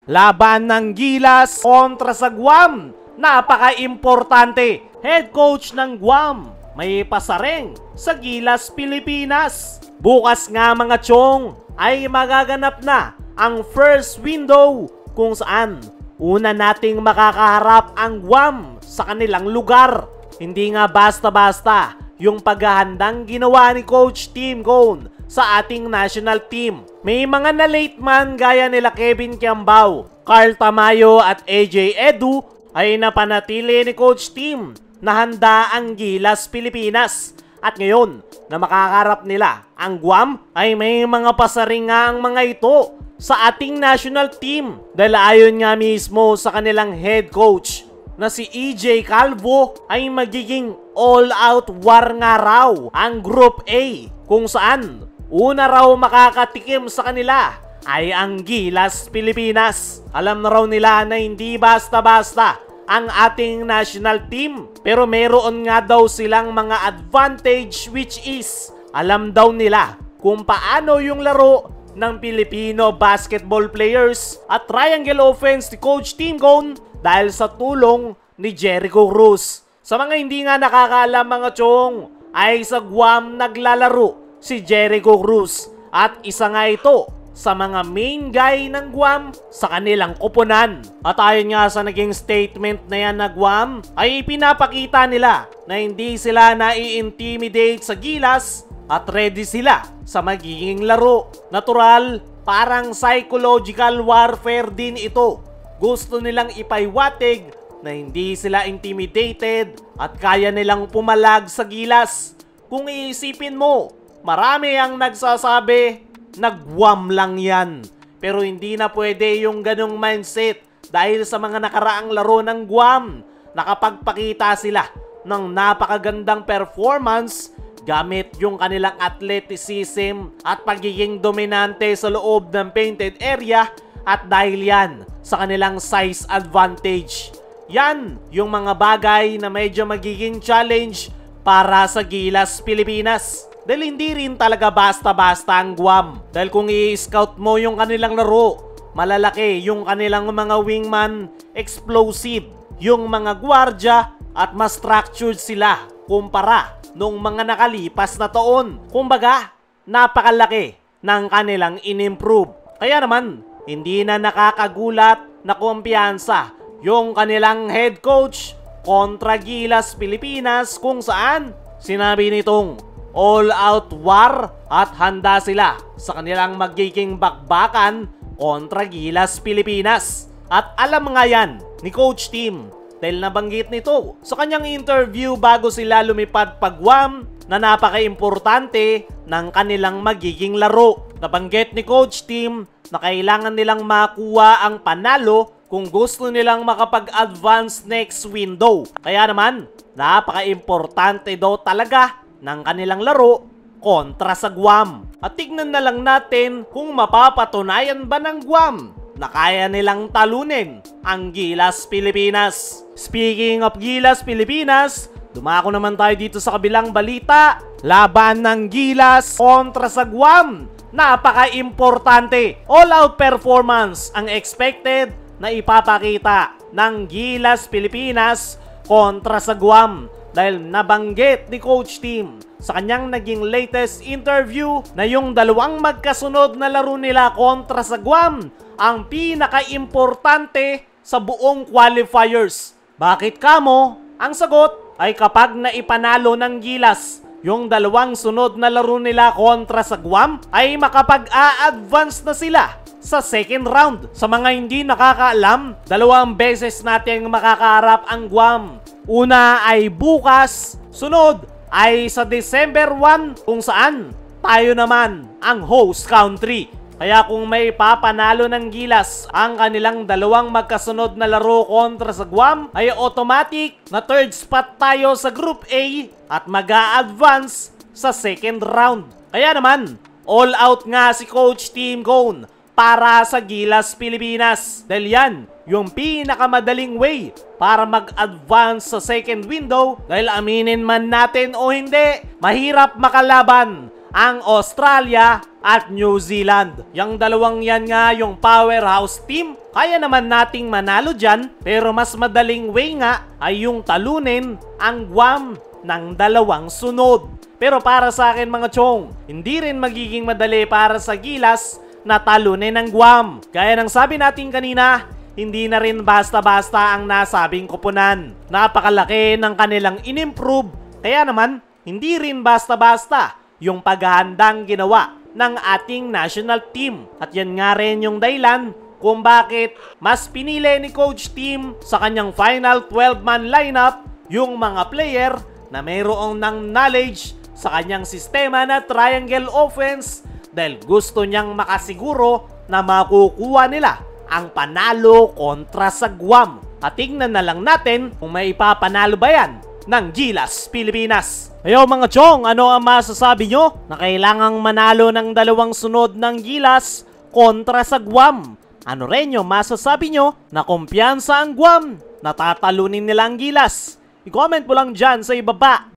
Laban ng Gilas kontra sa Guam. Napaka-importante. Head coach ng Guam may pasaring sa Gilas, Pilipinas. Bukas nga mga chong ay magaganap na ang first window kung saan una nating makakaharap ang Guam sa kanilang lugar. Hindi nga basta-basta yung paghahandang ginawa ni Coach Tim Cone sa ating national team. May mga na-late man gaya nila Kevin Kiambao, Carl Tamayo at AJ Edu ay napanatili ni Coach Tim na handa ang Gilas, Pilipinas. At ngayon na makakarap nila ang Guam ay may mga pasaring nga ang mga ito sa ating national team dahil ayon nga mismo sa kanilang head coach na si EJ Calvo ay magiging all-out war nga raw ang Group A kung saan una raw makakatikim sa kanila ay ang Gilas, Pilipinas. Alam na raw nila na hindi basta-basta ang ating national team pero meron nga daw silang mga advantage which is alam daw nila kung paano yung laro ng Filipino basketball players at triangle offense ni Coach Tim Cone dahil sa tulong ni Jericho Cruz. Sa mga hindi nga nakakaalam mga chong, ay sa Guam naglalaro si Jericho Cruz at isa nga ito sa mga main guy ng Guam sa kanilang koponan. At ayon nga sa naging statement na yan na Guam, ay pinapakita nila na hindi sila nai-intimidate sa Gilas at ready sila sa magiging laro. Natural, parang psychological warfare din ito. Gusto nilang ipaiwatig na hindi sila intimidated at kaya nilang pumalag sa Gilas. Kung iisipin mo, marami ang nagsasabi na Guam lang yan. Pero hindi na pwede yung ganong mindset dahil sa mga nakaraang laro ng Guam. Nakapagpakita sila ng napakagandang performance gamit yung kanilang athleticism at pagiging dominante sa loob ng painted area at dahil yan sa kanilang size advantage. Yan yung mga bagay na medyo magiging challenge para sa Gilas, Pilipinas. Dahil hindi rin talaga basta-basta ang Guam. Dahil kung i-scout mo yung kanilang laro, malalaki yung kanilang mga wingman, explosive yung mga gwardya at mas structured sila kumpara nung mga nakalipas na taon. Kumbaga, napakalaki ng kanilang in-improve. Kaya naman, hindi na nakakagulat na kumpiyansa yung kanilang head coach kontra Gilas, Pilipinas kung saan sinabi nitong all-out war at handa sila sa kanilang magiging bakbakan kontra Gilas, Pilipinas. At alam nga yan ni Coach Tim dahil nabanggit nito sa kanyang interview bago sila lumipad pa Guam na napaka-importante ng kanilang magiging laro. Nabanggit ni Coach Tim na kailangan nilang makuha ang panalo kung gusto nilang makapag-advance next window. Kaya naman, napaka-importante daw talaga ng kanilang laro kontra sa Guam. At tignan na lang natin kung mapapatunayan ba ng Guam na kaya nilang talunin ang Gilas, Pilipinas. Speaking of Gilas, Pilipinas, dumako naman tayo dito sa kabilang balita. Laban ng Gilas kontra sa Guam. Napaka-importante. All-out performance ang expected na ipapakita ng Gilas, Pilipinas kontra sa Guam. Dahil nabanggit ni Coach Tim sa kanyang naging latest interview na yung dalawang magkasunod na laro nila kontra sa Guam ang pinaka-importante sa buong qualifiers. Bakit kamo? Ang sagot ay kapag naipanalo ng Gilas yung dalawang sunod na laro nila kontra sa Guam ay makapag-a-advance na sila sa second round. Sa mga hindi nakakaalam, dalawang beses natin makakaharap ang Guam. Una ay bukas, sunod ay sa December 1 kung saan tayo naman ang host country. Kaya kung may papanalo ng Gilas ang kanilang dalawang magkasunod na laro kontra sa Guam, ay automatic na third spot tayo sa Group A at mag-a-advance sa second round. Kaya naman, all out nga si Coach Tim Cone para sa Gilas, Pilipinas. Dahil yan yung pinakamadaling way para mag-advance sa second window. Dahil aminin man natin o hindi, mahirap makalaban ang Australia at New Zealand. Yang dalawang yan nga yung powerhouse team Kaya naman nating manalo dyan, pero mas madaling way nga ay yung talunin ang Guam ng 2 sunod. Pero para sa akin mga chong, hindi rin magiging madali para sa Gilas na talunin ng Guam. Gaya ng sabi natin kanina, hindi na rin basta-basta ang nasabing koponan. Napakalaki ng kanilang inimprove, kaya naman hindi rin basta-basta yung paghahandang ginawa ng ating national team. At yan nga rin yung dahilan kung bakit mas pinili ni Coach Tim sa kanyang final 12-man lineup yung mga player na mayroong ng knowledge sa kanyang sistema na triangle offense dahil gusto niyang makasiguro na makukuha nila ang panalo kontra sa Guam. At tingnan na lang natin kung may ipapanalo ba yan ng Gilas Pilipinas. Ayo mga chong, ano ang masasabi nyo na kailangang manalo ng 2 sunod ng Gilas kontra sa Guam? Ano rin yung masasabi nyo na kumpiyansa ang Guam na tatalunin nila ang Gilas? I-comment mo lang dyan sa ibaba.